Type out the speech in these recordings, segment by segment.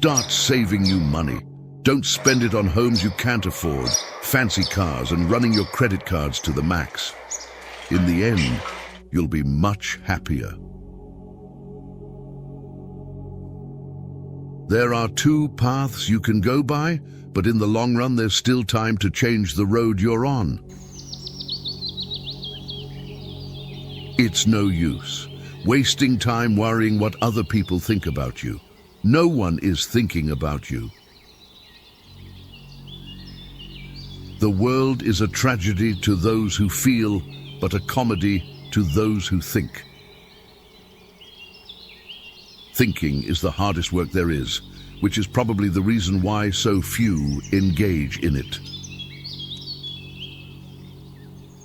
Start saving you money. Don't spend it on homes you can't afford, fancy cars, and running your credit cards to the max. In the end, you'll be much happier. There are two paths you can go by, but in the long run, there's still time to change the road you're on. It's no use wasting time worrying what other people think about you. No one is thinking about you. The world is a tragedy to those who feel, but a comedy to those who think. Thinking is the hardest work there is, which is probably the reason why so few engage in it.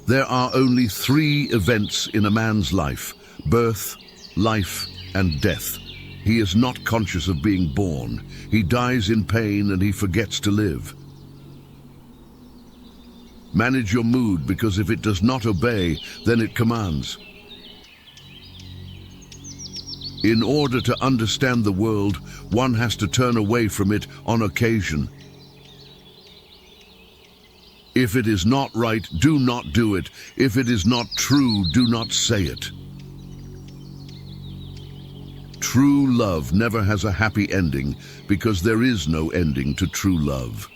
There are only 3 events in a man's life: birth, life, and death. He is not conscious of being born. He dies in pain and he forgets to live. Manage your mood, because if it does not obey, then it commands. In order to understand the world, one has to turn away from it on occasion. If it is not right, do not do it. If it is not true, do not say it. True love never has a happy ending, because there is no ending to true love.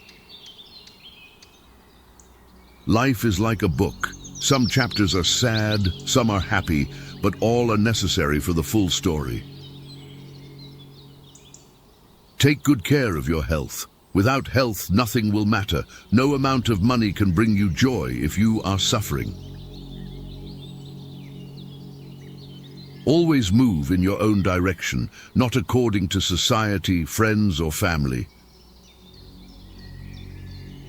Life is like a book. Some chapters are sad, some are happy, but all are necessary for the full story. Take good care of your health. Without health, nothing will matter. No amount of money can bring you joy if you are suffering. Always move in your own direction, not according to society, friends, or family.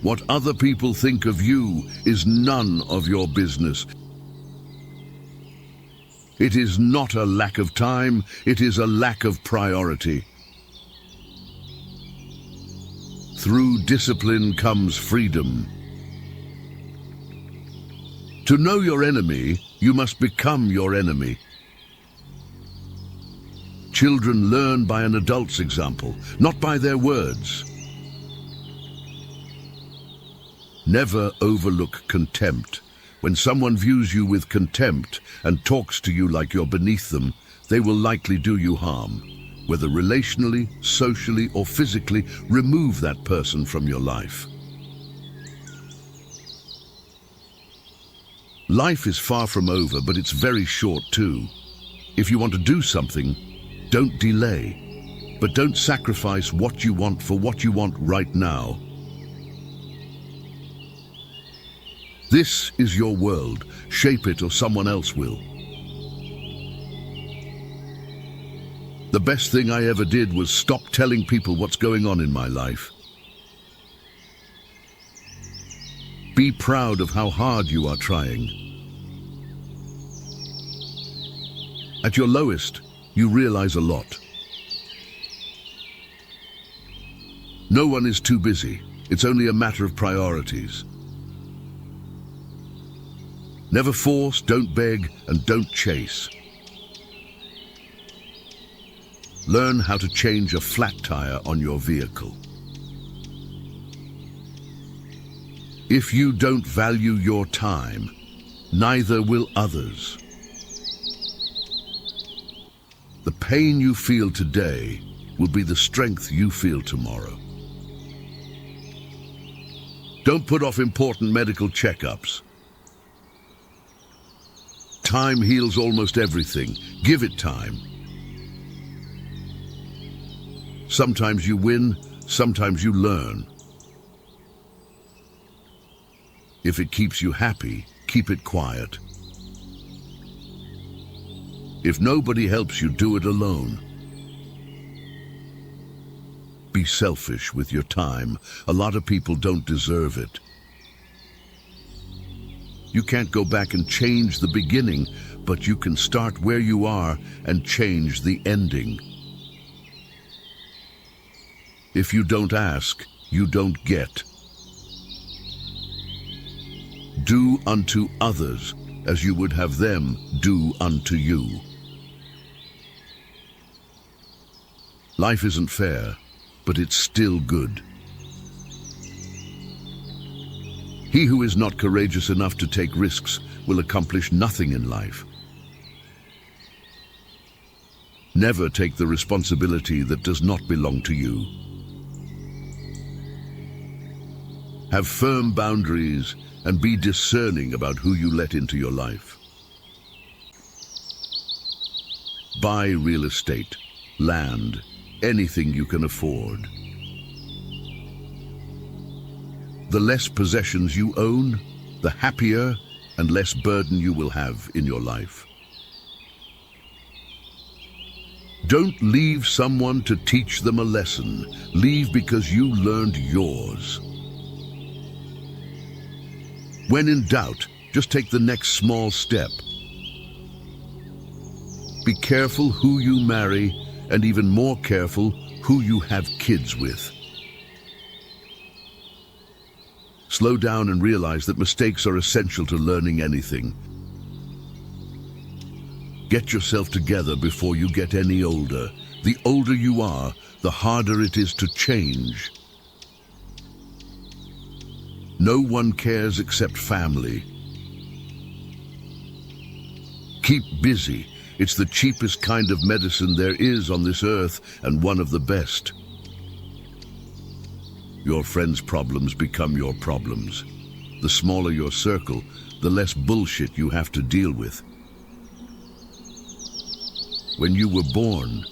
What other people think of you is none of your business. It is not a lack of time, it is a lack of priority. Through discipline comes freedom. To know your enemy, you must become your enemy. Children learn by an adult's example, not by their words. Never overlook contempt. When someone views you with contempt and talks to you like you're beneath them, they will likely do you harm. Whether relationally, socially, or physically, remove that person from your life. Life is far from over, but it's very short too. If you want to do something, don't delay. But don't sacrifice what you want for what you want right now. This is your world. Shape it or someone else will. The best thing I ever did was stop telling people what's going on in my life. Be proud of how hard you are trying. At your lowest, you realize a lot. No one is too busy. It's only a matter of priorities. Never force, don't beg, and don't chase. Learn how to change a flat tire on your vehicle. If you don't value your time, neither will others. The pain you feel today will be the strength you feel tomorrow. Don't put off important medical checkups. Time heals almost everything. Give it time. Sometimes you win, sometimes you learn. If it keeps you happy, keep it quiet. If nobody helps you, do it alone. Be selfish with your time. A lot of people don't deserve it. You can't go back and change the beginning, but you can start where you are and change the ending. If you don't ask, you don't get. Do unto others as you would have them do unto you. Life isn't fair. but it's still good. He who is not courageous enough to take risks will accomplish nothing in life. Never take the responsibility that does not belong to you. Have firm boundaries and be discerning about who you let into your life. Buy real estate, land, anything you can afford. The less possessions you own, the happier and less burden you will have in your life. Don't leave someone to teach them a lesson. Leave because you learned yours. When in doubt, just take the next small step. Be careful who you marry, and even more careful who you have kids with. Slow down and realize that mistakes are essential to learning anything. Get yourself together before you get any older. The older you are, the harder it is to change. No one cares except family. Keep busy. It's the cheapest kind of medicine there is on this earth, and one of the best. Your friends' problems become your problems. The smaller your circle, the less bullshit you have to deal with. When you were born,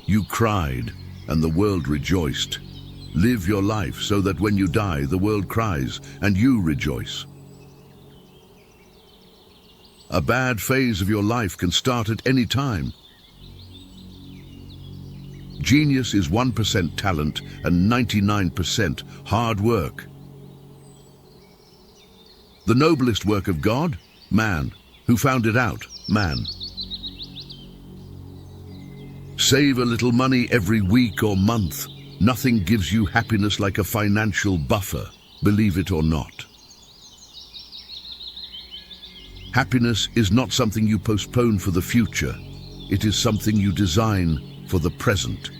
you cried and the world rejoiced. Live your life so that when you die, the world cries and you rejoice. A bad phase of your life can start at any time. Genius is 1% talent and 99% hard work. The noblest work of God? Man. Who found it out? Man. Save a little money every week or month. Nothing gives you happiness like a financial buffer, believe it or not. Happiness is not something you postpone for the future. It is something you design for the present.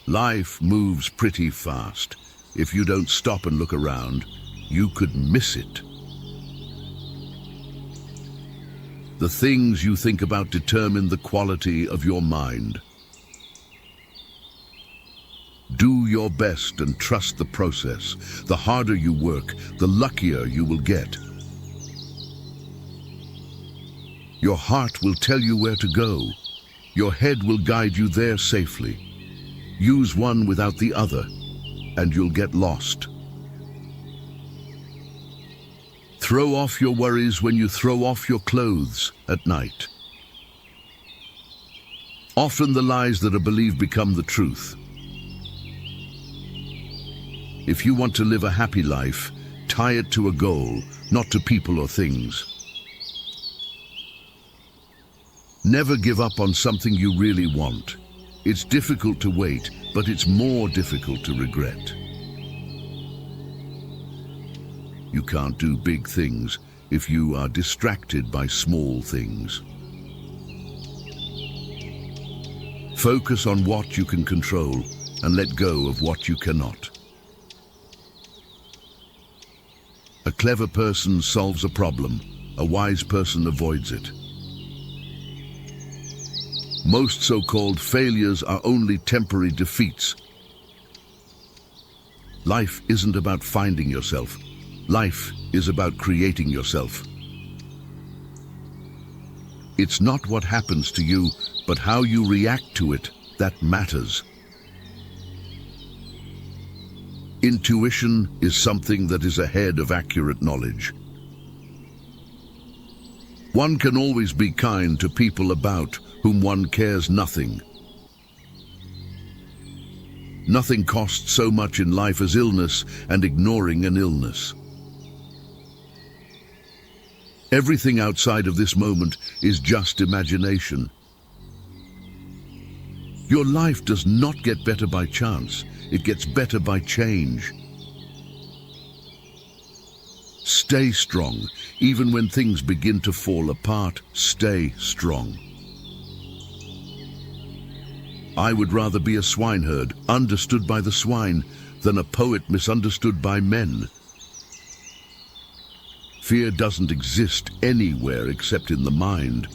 Life moves pretty fast. If you don't stop and look around, you could miss it. The things you think about determine the quality of your mind. Do your best and trust the process. The harder you work, the luckier you will get. Your heart will tell you where to go. Your head will guide you there safely. Use one without the other, and you'll get lost. Throw off your worries when you throw off your clothes at night. Often the lies that are believed become the truth. If you want to live a happy life, tie it to a goal, not to people or things. Never give up on something you really want. It's difficult to wait, but it's more difficult to regret. You can't do big things if you are distracted by small things. Focus on what you can control and let go of what you cannot. A clever person solves a problem. A wise person avoids it. Most so-called failures are only temporary defeats. Life isn't about finding yourself. Life is about creating yourself. It's not what happens to you, but how you react to it that matters. Intuition is something that is ahead of accurate knowledge. One can always be kind to people about whom one cares nothing. Nothing costs so much in life as illness and ignoring an illness. Everything outside of this moment is just imagination. Your life does not get better by chance. It gets better by change. Stay strong. Even when things begin to fall apart, stay strong. I would rather be a swineherd, understood by the swine, than a poet misunderstood by men. Fear doesn't exist anywhere except in the mind.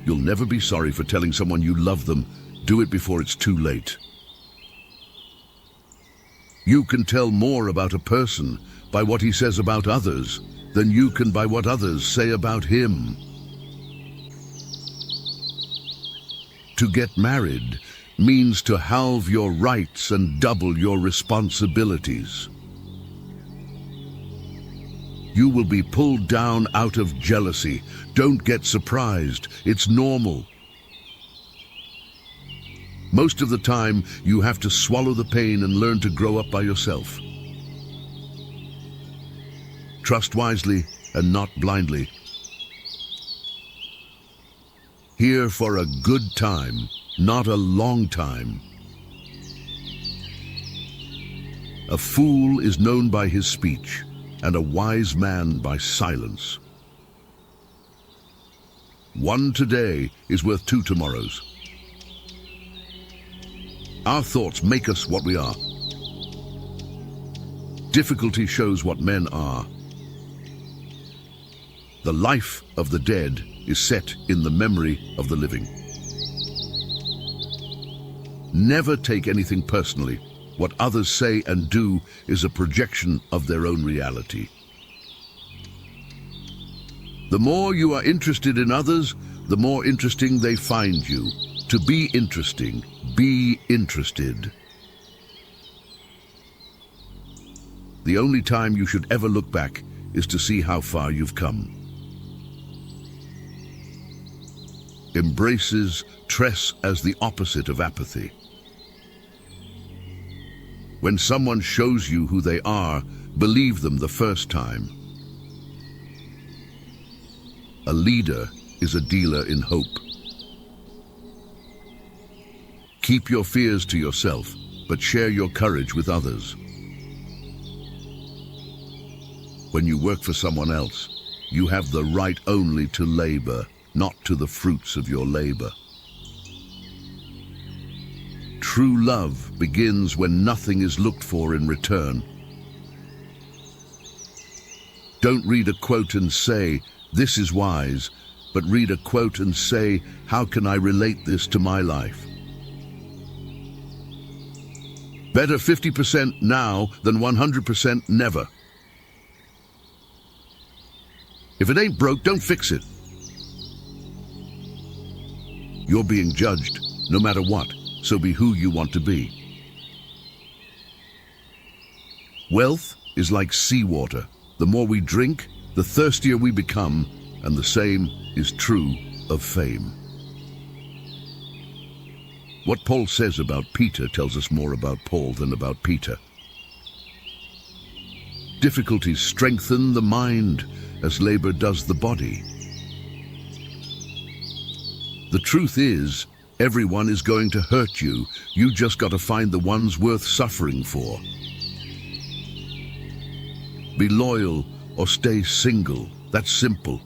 You'll never be sorry for telling someone you love them. Do it before it's too late. You can tell more about a person by what he says about others than you can by what others say about him. To get married means to halve your rights and double your responsibilities. You will be pulled down out of jealousy. Don't get surprised. It's normal. Most of the time, you have to swallow the pain and learn to grow up by yourself. Trust wisely and not blindly. Here for a good time, not a long time. A fool is known by his speech, and a wise man by silence. One today is worth 2 tomorrows. Our thoughts make us what we are. Difficulty shows what men are. The life of the dead is set in the memory of the living. Never take anything personally. What others say and do is a projection of their own reality. The more you are interested in others, the more interesting they find you. To be interesting, be interested. The only time you should ever look back is to see how far you've come. Embraces stress as the opposite of apathy. When someone shows you who they are, believe them the first time. A leader is a dealer in hope. Keep your fears to yourself, but share your courage with others. When you work for someone else, you have the right only to labor, not to the fruits of your labor. True love begins when nothing is looked for in return. Don't read a quote and say, "This is wise," but read a quote and say, "How can I relate this to my life?" Better 50% now than 100% never. If it ain't broke, don't fix it. You're being judged, no matter what, so be who you want to be. Wealth is like seawater. The more we drink, the thirstier we become, and the same is true of fame. What Paul says about Peter tells us more about Paul than about Peter. Difficulties strengthen the mind as labor does the body. The truth is, everyone is going to hurt you. You just got to find the ones worth suffering for. Be loyal or stay single. That's simple.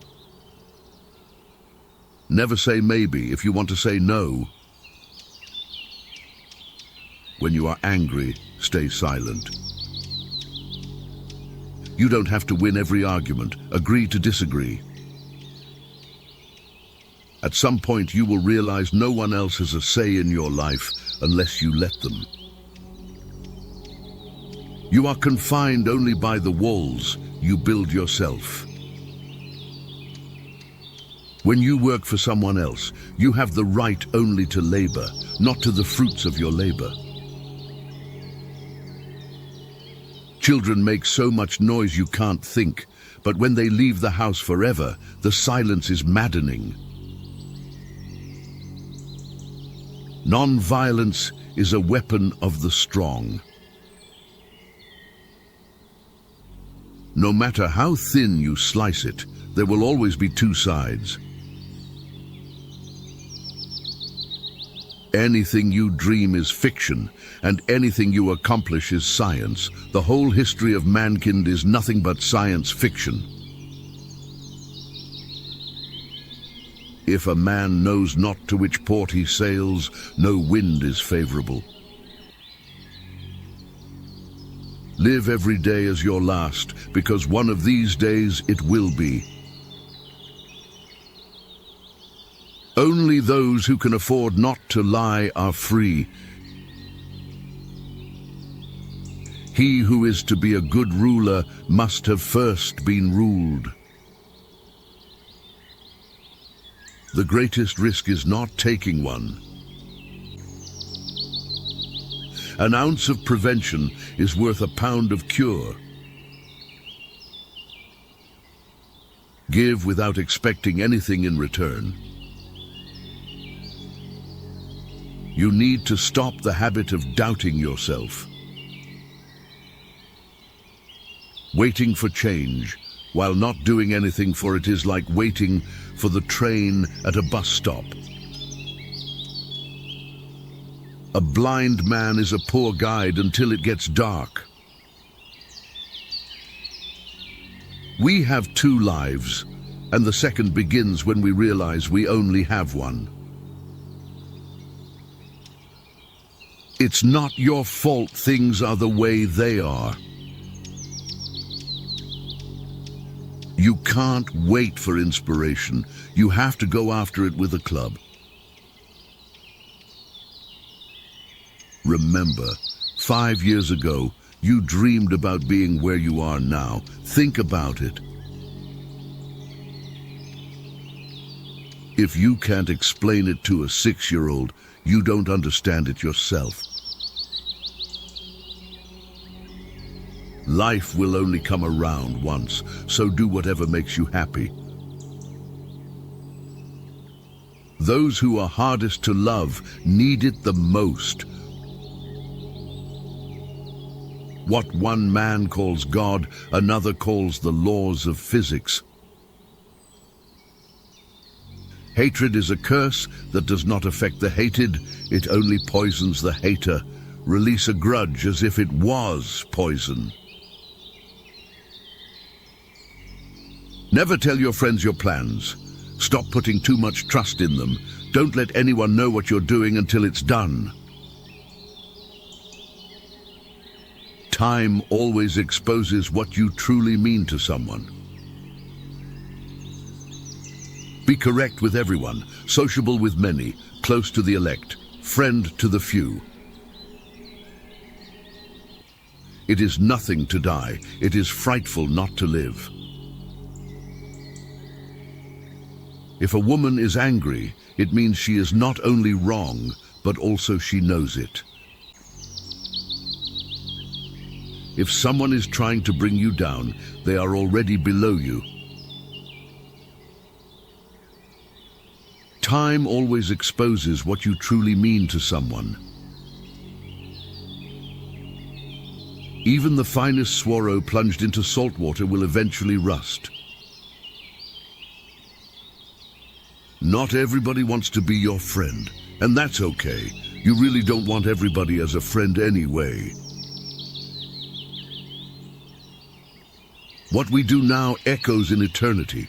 Never say maybe if you want to say no. When you are angry, stay silent. You don't have to win every argument. Agree to disagree. At some point, you will realize no one else has a say in your life unless you let them. You are confined only by the walls you build yourself. When you work for someone else, you have the right only to labor, not to the fruits of your labor. Children make so much noise you can't think, but when they leave the house forever, the silence is maddening. Non-violence is a weapon of the strong. No matter how thin you slice it, there will always be two sides. Anything you dream is fiction, and anything you accomplish is science. The whole history of mankind is nothing but science fiction. If a man knows not to which port he sails, no wind is favorable. Live every day as your last, because one of these days it will be. Only those who can afford not to lie are free. He who is to be a good ruler must have first been ruled. The greatest risk is not taking one. An ounce of prevention is worth a pound of cure. Give without expecting anything in return. You need to stop the habit of doubting yourself. Waiting for change, while not doing anything for it, is like waiting for the train at a bus stop. A blind man is a poor guide until it gets dark. We have two lives, and the second begins when we realize we only have one. It's not your fault things are the way they are. You can't wait for inspiration. You have to go after it with a club. Remember, 5 years ago, you dreamed about being where you are now. Think about it. If you can't explain it to a 6-year-old, you don't understand it yourself. Life will only come around once, so do whatever makes you happy. Those who are hardest to love need it the most. What one man calls God, another calls the laws of physics. Hatred is a curse that does not affect the hated, it only poisons the hater. Release a grudge as if it was poison. Never tell your friends your plans. Stop putting too much trust in them. Don't let anyone know what you're doing until it's done. Time always exposes what you truly mean to someone. Be correct with everyone, sociable with many, close to the elect, friend to the few. It is nothing to die. It is frightful not to live. If a woman is angry, it means she is not only wrong, but also she knows it. If someone is trying to bring you down, they are already below you. Time always exposes what you truly mean to someone. Even the finest swallow plunged into salt water will eventually rust. Not everybody wants to be your friend, and that's okay. You really don't want everybody as a friend anyway. What we do now echoes in eternity.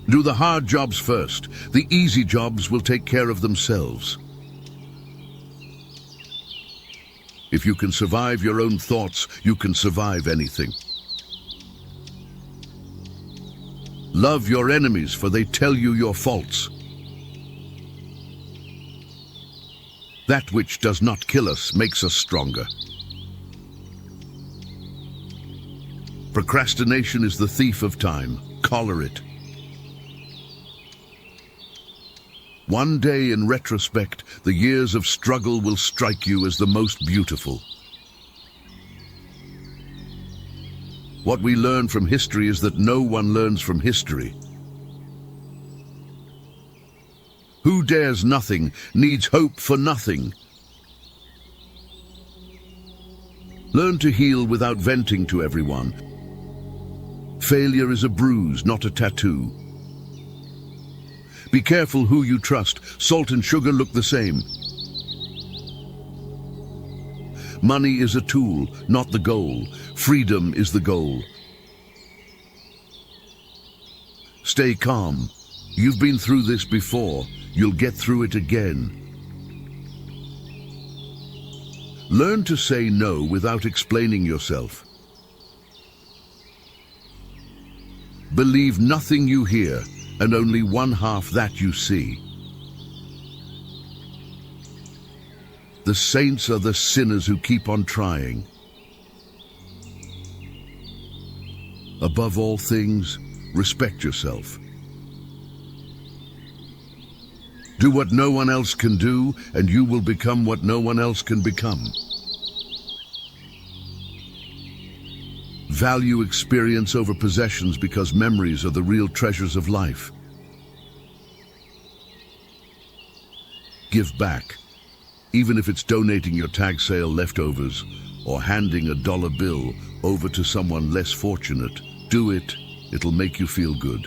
Do the hard jobs first. The easy jobs will take care of themselves. If you can survive your own thoughts, you can survive anything. Love your enemies, for they tell you your faults. That which does not kill us makes us stronger. Procrastination is the thief of time. Collar it. One day, in retrospect, the years of struggle will strike you as the most beautiful. What we learn from history is that no one learns from history. Who dares nothing needs hope for nothing. Learn to heal without venting to everyone. Failure is a bruise, not a tattoo. Be careful who you trust. Salt and sugar look the same. Money is a tool, not the goal. Freedom is the goal. Stay calm. You've been through this before. You'll get through it again. Learn to say no without explaining yourself. Believe nothing you hear, and only one half that you see. The saints are the sinners who keep on trying. Above all things, respect yourself. Do what no one else can do, and you will become what no one else can become. Value experience over possessions because memories are the real treasures of life. Give back, even if it's donating your tag sale leftovers or handing a dollar bill over to someone less fortunate. Do it. It'll make you feel good.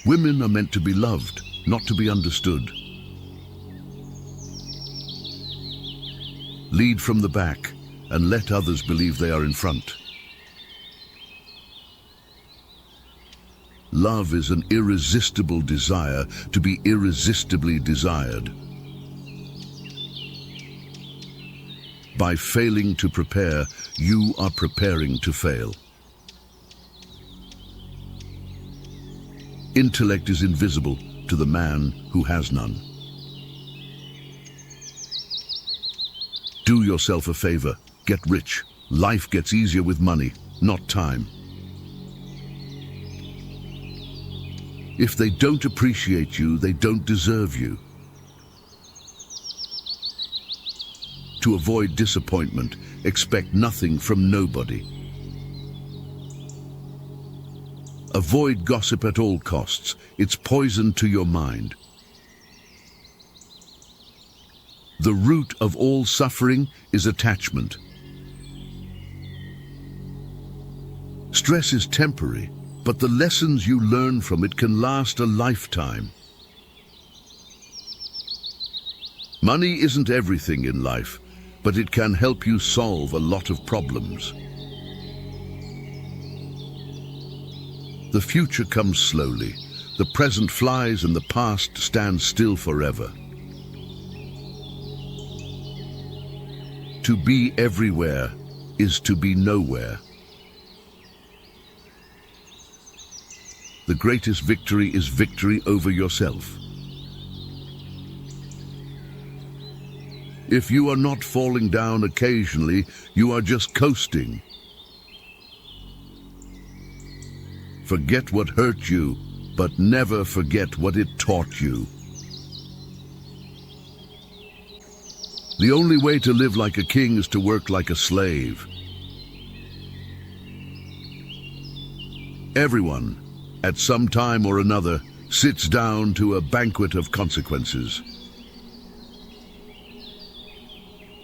Women are meant to be loved, not to be understood. Lead from the back and let others believe they are in front. Love is an irresistible desire to be irresistibly desired. By failing to prepare, you are preparing to fail. Intellect is invisible to the man who has none. Do yourself a favor. Get rich. Life gets easier with money, not time. If they don't appreciate you, they don't deserve you. To avoid disappointment, expect nothing from nobody. Avoid gossip at all costs. It's poison to your mind. The root of all suffering is attachment. Stress is temporary, but the lessons you learn from it can last a lifetime. Money isn't everything in life, but it can help you solve a lot of problems. The future comes slowly. The present flies and the past stands still forever. To be everywhere is to be nowhere. The greatest victory is victory over yourself. If you are not falling down occasionally, you are just coasting. Forget what hurt you, but never forget what it taught you. The only way to live like a king is to work like a slave. Everyone, at some time or another, sits down to a banquet of consequences.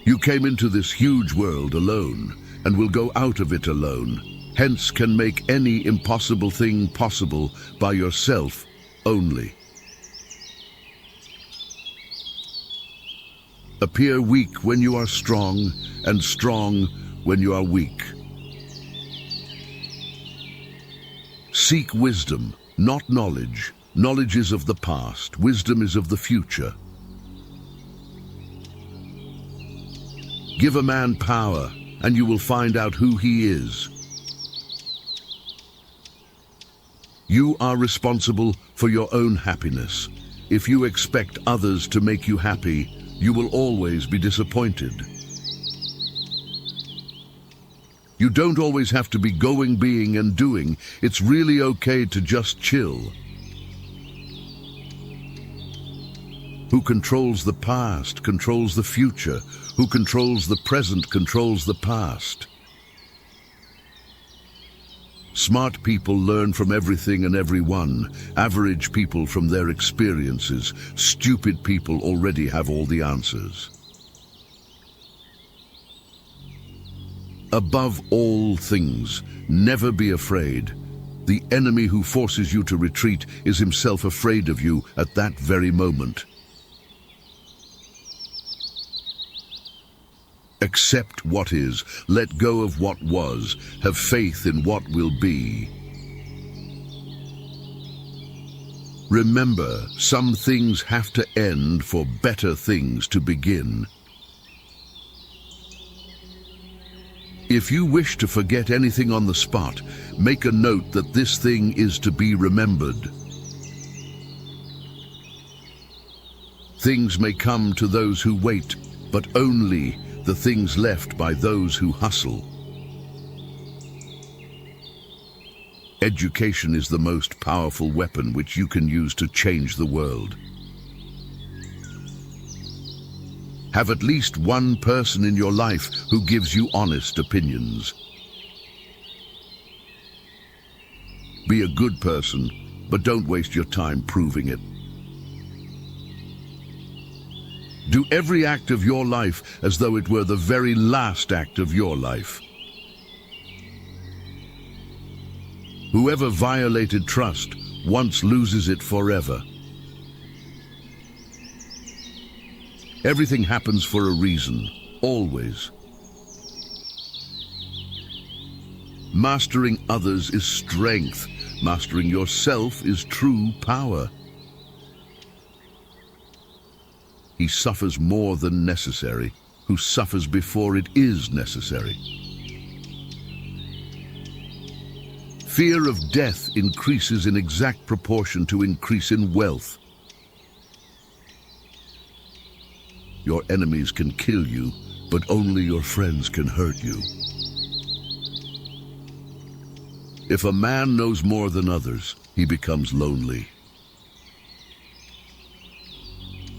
You came into this huge world alone, and will go out of it alone, hence can make any impossible thing possible by yourself only. Appear weak when you are strong, and strong when you are weak. Seek wisdom, not knowledge. Knowledge is of the past, wisdom is of the future. Give a man power, and you will find out who he is. You are responsible for your own happiness. If you expect others to make you happy, you will always be disappointed. You don't always have to be going, being, and doing. It's really okay to just chill. Who controls the past controls the future. Who controls the present controls the past. Smart people learn from everything and everyone. Average people from their experiences. Stupid people already have all the answers. Above all things, never be afraid. The enemy who forces you to retreat is himself afraid of you at that very moment. Accept what is, let go of what was, have faith in what will be. Remember, some things have to end for better things to begin. If you wish to forget anything on the spot, make a note that this thing is to be remembered. Things may come to those who wait, but only the things left by those who hustle. Education is the most powerful weapon which you can use to change the world. Have at least one person in your life who gives you honest opinions. Be a good person, but don't waste your time proving it. Do every act of your life as though it were the very last act of your life. Whoever violated trust once loses it forever. Everything happens for a reason, always. Mastering others is strength. Mastering yourself is true power. He suffers more than necessary, who suffers before it is necessary. Fear of death increases in exact proportion to increase in wealth. Your enemies can kill you, but only your friends can hurt you. If a man knows more than others, he becomes lonely.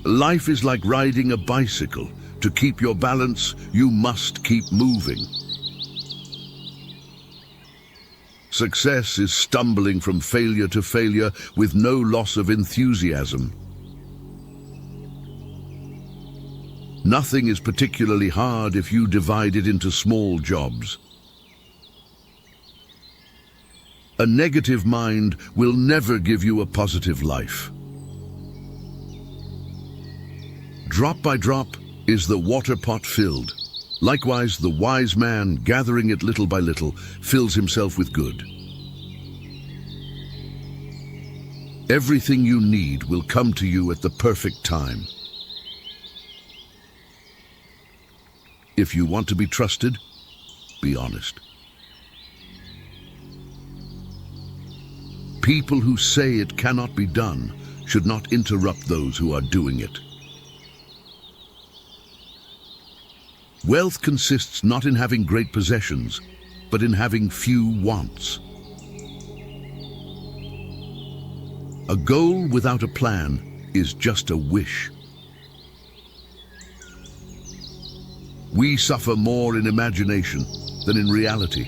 Life is like riding a bicycle. To keep your balance, you must keep moving. Success is stumbling from failure to failure with no loss of enthusiasm. Nothing is particularly hard if you divide it into small jobs. A negative mind will never give you a positive life. Drop by drop is the water pot filled. Likewise, the wise man, gathering it little by little, fills himself with good. Everything you need will come to you at the perfect time. If you want to be trusted, be honest. People who say it cannot be done should not interrupt those who are doing it. Wealth consists not in having great possessions, but in having few wants. A goal without a plan is just a wish. We suffer more in imagination than in reality.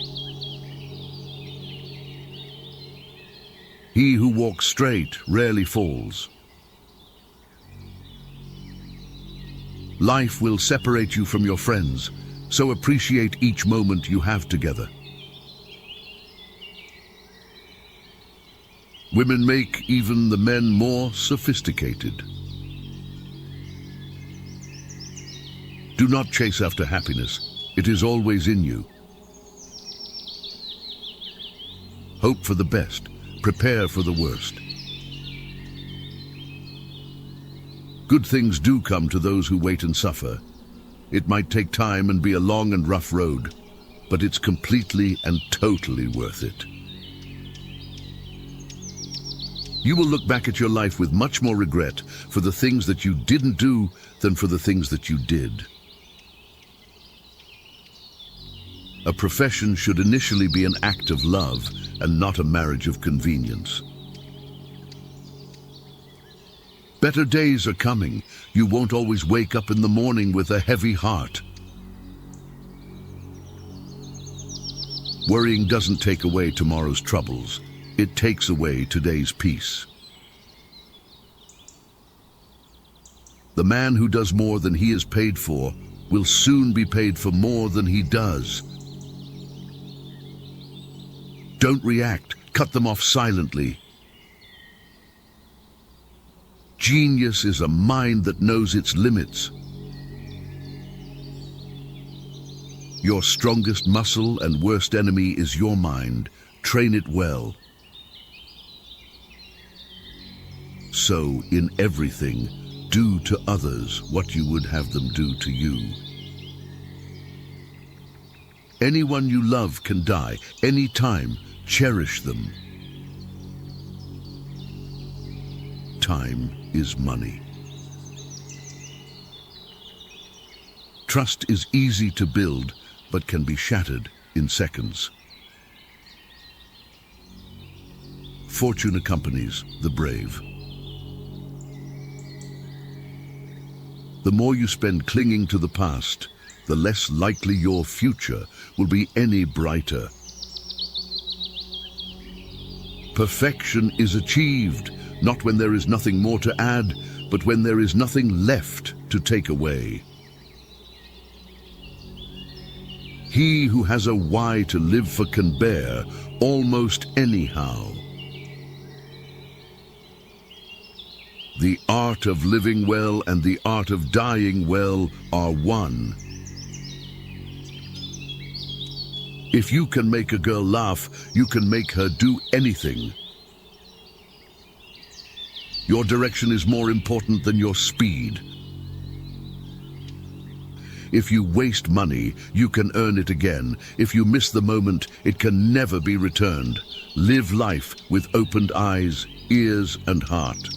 He who walks straight rarely falls. Life will separate you from your friends, so appreciate each moment you have together. Women make even the men more sophisticated. Do not chase after happiness. It is always in you. Hope for the best. Prepare for the worst. Good things do come to those who wait and suffer. It might take time and be a long and rough road, but it's completely and totally worth it. You will look back at your life with much more regret for the things that you didn't do than for the things that you did. A profession should initially be an act of love and not a marriage of convenience. Better days are coming. You won't always wake up in the morning with a heavy heart. Worrying doesn't take away tomorrow's troubles. It takes away today's peace. The man who does more than he is paid for will soon be paid for more than he does. Don't react. Cut them off silently. Genius is a mind that knows its limits. Your strongest muscle and worst enemy is your mind. Train it well. So, in everything, do to others what you would have them do to you. Anyone you love can die. Anytime, cherish them. Time is money. Trust is easy to build, but can be shattered in seconds. Fortune accompanies the brave. The more you spend clinging to the past, the less likely your future will be any brighter. Perfection is achieved, not when there is nothing more to add, but when there is nothing left to take away. He who has a why to live for can bear almost anyhow. The art of living well and the art of dying well are one. If you can make a girl laugh, you can make her do anything. Your direction is more important than your speed. If you waste money, you can earn it again. If you miss the moment, it can never be returned. Live life with opened eyes, ears, and heart.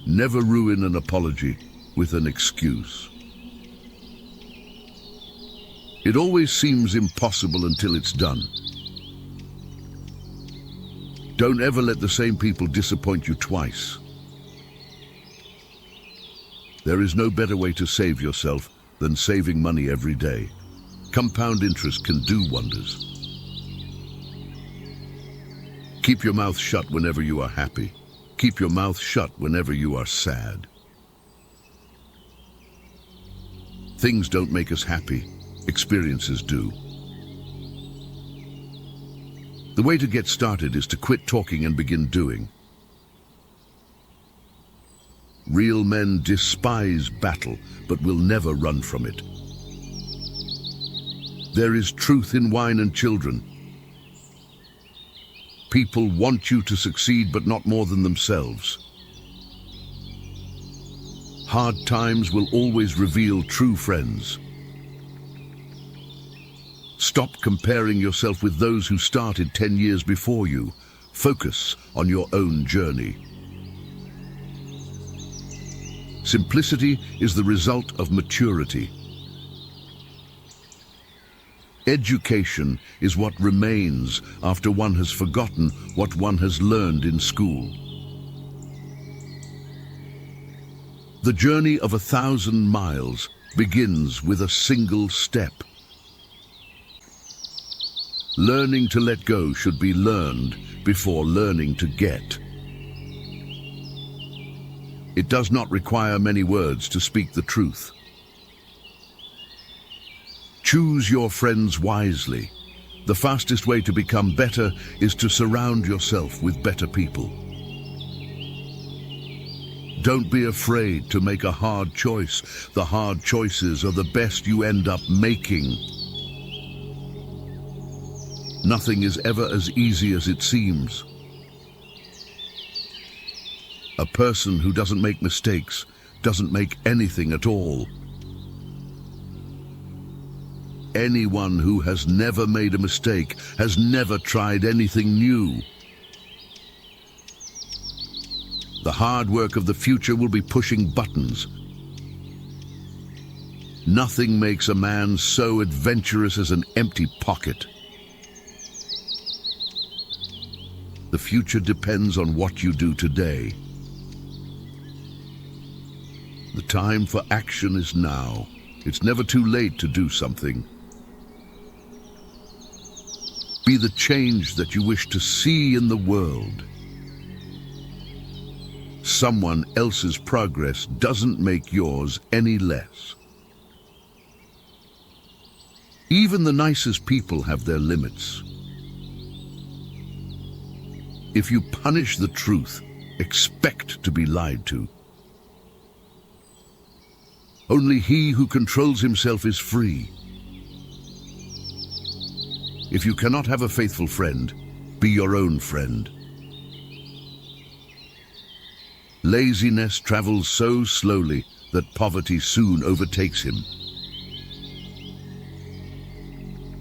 Never ruin an apology with an excuse. It always seems impossible until it's done. Don't ever let the same people disappoint you twice. There is no better way to save yourself than saving money every day. Compound interest can do wonders. Keep your mouth shut whenever you are happy. Keep your mouth shut whenever you are sad. Things don't make us happy. Experiences do. The way to get started is to quit talking and begin doing. Real men despise battle, but will never run from it. There is truth in wine and children. People want you to succeed, but not more than themselves. Hard times will always reveal true friends. Stop comparing yourself with those who started 10 years before you. Focus on your own journey. Simplicity is the result of maturity. Education is what remains after one has forgotten what one has learned in school. The journey of 1,000 miles begins with a single step. Learning to let go should be learned before learning to get. It does not require many words to speak the truth. Choose your friends wisely. The fastest way to become better is to surround yourself with better people. Don't be afraid to make a hard choice. The hard choices are the best you end up making. Nothing is ever as easy as it seems. A person who doesn't make mistakes doesn't make anything at all. Anyone who has never made a mistake has never tried anything new. The hard work of the future will be pushing buttons. Nothing makes a man so adventurous as an empty pocket. The future depends on what you do today. The time for action is now. It's never too late to do something. Be the change that you wish to see in the world. Someone else's progress doesn't make yours any less. Even the nicest people have their limits. If you punish the truth, expect to be lied to. Only he who controls himself is free. If you cannot have a faithful friend, be your own friend. Laziness travels so slowly that poverty soon overtakes him.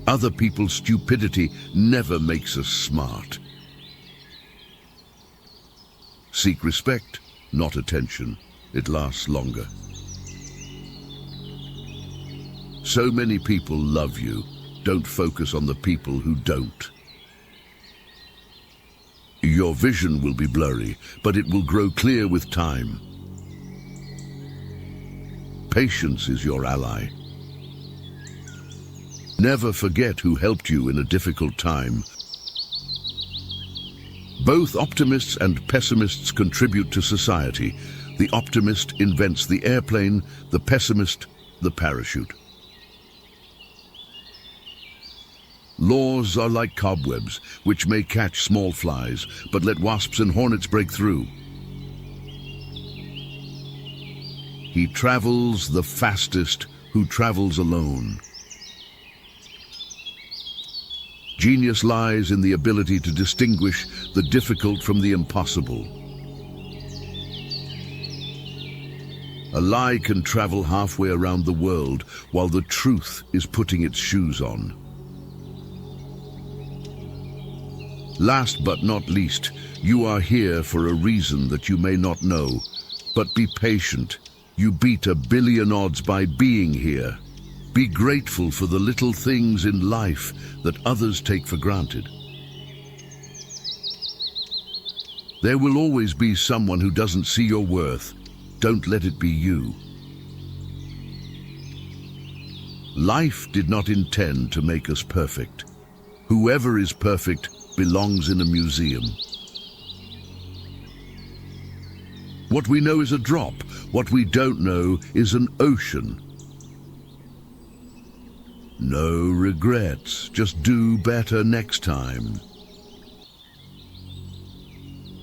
Other people's stupidity never makes us smart. Seek respect, not attention. It lasts longer. So many people love you. Don't focus on the people who don't. Your vision will be blurry, but it will grow clear with time. Patience is your ally. Never forget who helped you in a difficult time. Both optimists and pessimists contribute to society. The optimist invents the airplane, the pessimist, the parachute. Laws are like cobwebs, which may catch small flies, but let wasps and hornets break through. He travels the fastest who travels alone. Genius lies in the ability to distinguish the difficult from the impossible. A lie can travel halfway around the world while the truth is putting its shoes on. Last but not least, you are here for a reason that you may not know, but be patient. You beat 1 billion odds by being here. Be grateful for the little things in life that others take for granted. There will always be someone who doesn't see your worth. Don't let it be you. Life did not intend to make us perfect. Whoever is perfect belongs in a museum. What we know is a drop. What we don't know is an ocean. No regrets. Just do better next time.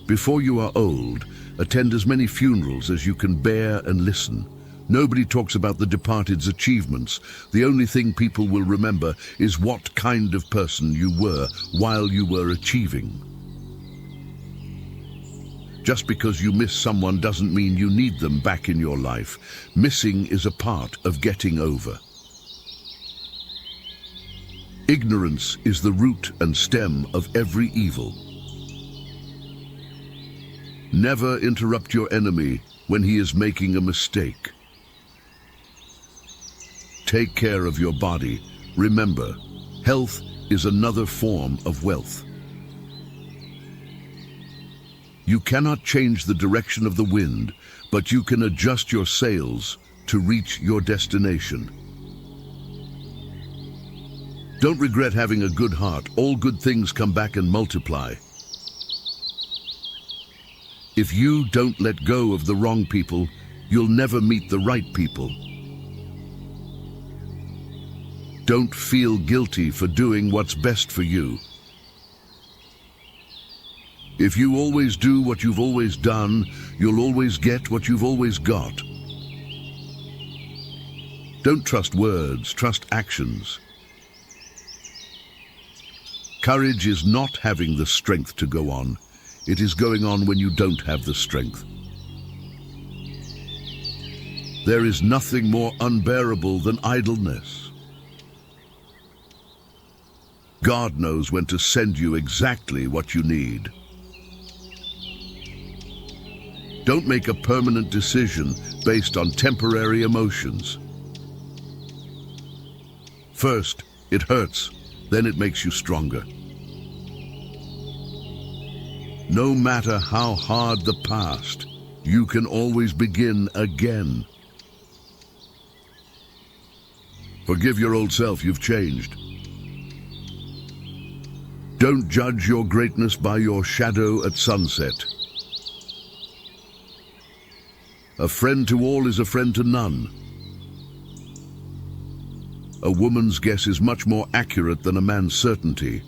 Before you are old, attend as many funerals as you can bear and listen. Nobody talks about the departed's achievements. The only thing people will remember is what kind of person you were while you were achieving. Just because you miss someone doesn't mean you need them back in your life. Missing is a part of getting over. Ignorance is the root and stem of every evil. Never interrupt your enemy when he is making a mistake. Take care of your body. Remember, health is another form of wealth. You cannot change the direction of the wind, but you can adjust your sails to reach your destination. Don't regret having a good heart. All good things come back and multiply. If you don't let go of the wrong people, you'll never meet the right people. Don't feel guilty for doing what's best for you. If you always do what you've always done, you'll always get what you've always got. Don't trust words, trust actions. Courage is not having the strength to go on. It is going on when you don't have the strength. There is nothing more unbearable than idleness. God knows when to send you exactly what you need. Don't make a permanent decision based on temporary emotions. First, it hurts, then it makes you stronger. No matter how hard the past, you can always begin again. Forgive your old self, you've changed. Don't judge your greatness by your shadow at sunset. A friend to all is a friend to none. A woman's guess is much more accurate than a man's certainty.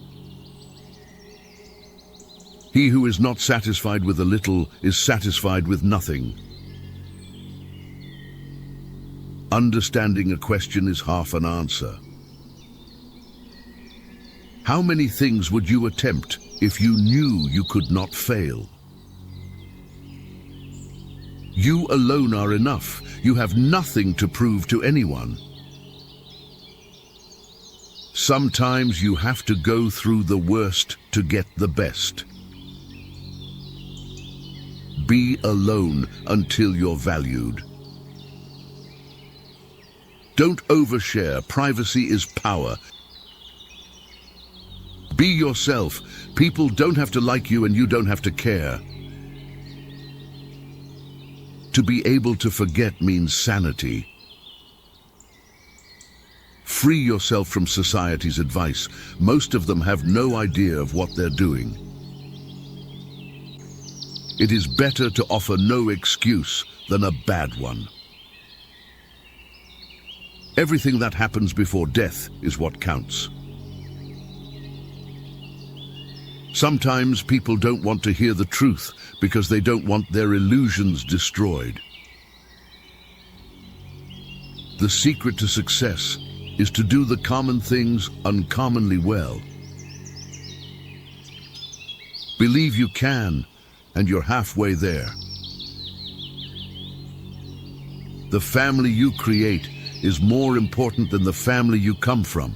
He who is not satisfied with a little is satisfied with nothing. Understanding a question is half an answer. How many things would you attempt if you knew you could not fail? You alone are enough. You have nothing to prove to anyone. Sometimes you have to go through the worst to get the best. Be alone until you're valued. Don't overshare. Privacy is power. Be yourself. People don't have to like you and you don't have to care. To be able to forget means sanity. Free yourself from society's advice. Most of them have no idea of what they're doing. It is better to offer no excuse than a bad one. Everything that happens before death is what counts. Sometimes people don't want to hear the truth because they don't want their illusions destroyed. The secret to success is to do the common things uncommonly well. Believe you can, and you're halfway there. The family you create is more important than the family you come from.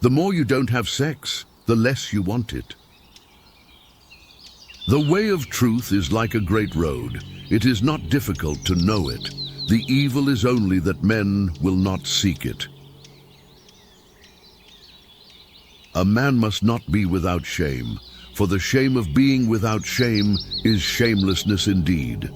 The more you don't have sex, the less you want it. The way of truth is like a great road. It is not difficult to know it. The evil is only that men will not seek it. A man must not be without shame, for the shame of being without shame is shamelessness indeed.